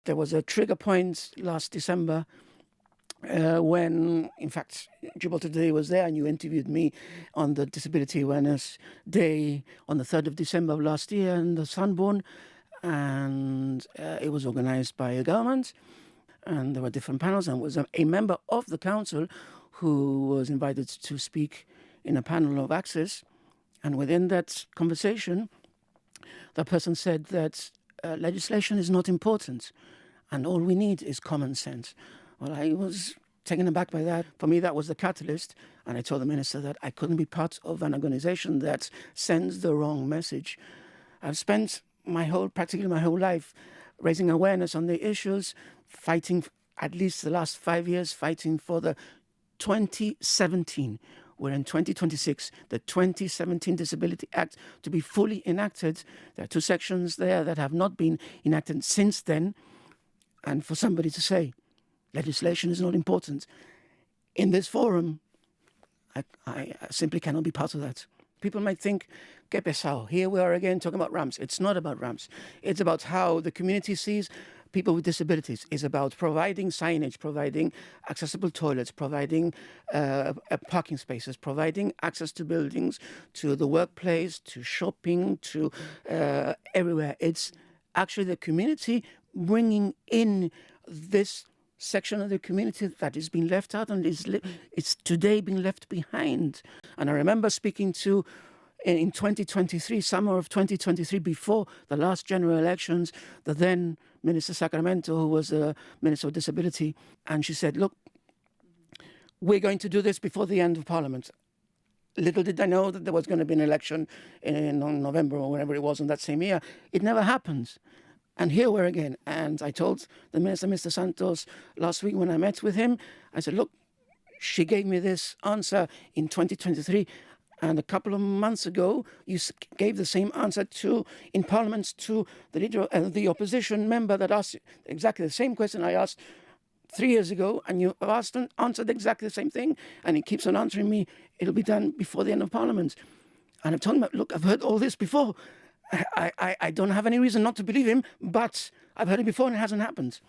there was a trigger point last December when, in fact, Gibraltar Today was there and you interviewed me on the Disability Awareness Day on the 3rd of December of last year in the Sunbourne. And it was organised by a government, and there were different panels, and was a member of the council who was invited to speak in a panel of access. And within that conversation, the person said that legislation is not important and all we need is common sense. Well, I was taken aback by that. For me, that was the catalyst. And I told the minister that I couldn't be part of an organisation that sends the wrong message. I've spent practically my whole life raising awareness on the issues, fighting, at least the last 5 years, fighting for the 2017. We're in 2026, the 2017 Disability Act to be fully enacted. There are 2 sections there that have not been enacted since then. And for somebody to say legislation is not important in this forum, I simply cannot be part of that. People might think, que pesado, here we are again talking about ramps. It's not about ramps. It's about how the community sees people with disabilities. It's about providing signage, providing accessible toilets, providing parking spaces, providing access to buildings, to the workplace, to shopping, to everywhere. It's actually the community bringing in this section of the community that is being left out and it's today being left behind. And I remember speaking to, in 2023, summer of 2023, before the last general elections, the then Minister Sacramento, who was the Minister of Disability, and she said, look, we're going to do this before the end of Parliament. Little did I know that there was going to be an election in November or whenever it was in that same year. It never happened. And here we're again. And I told the Minister, Mr. Santos, last week when I met with him, I said, look, she gave me this answer in 2023. And a couple of months ago, you gave the same answer in Parliament to the leader, the opposition member that asked exactly the same question I asked 3 years ago. And you answered exactly the same thing. And he keeps on answering me, it'll be done before the end of Parliament. And I've told him, look, I've heard all this before. I don't have any reason not to believe him, but I've heard it before and it hasn't happened.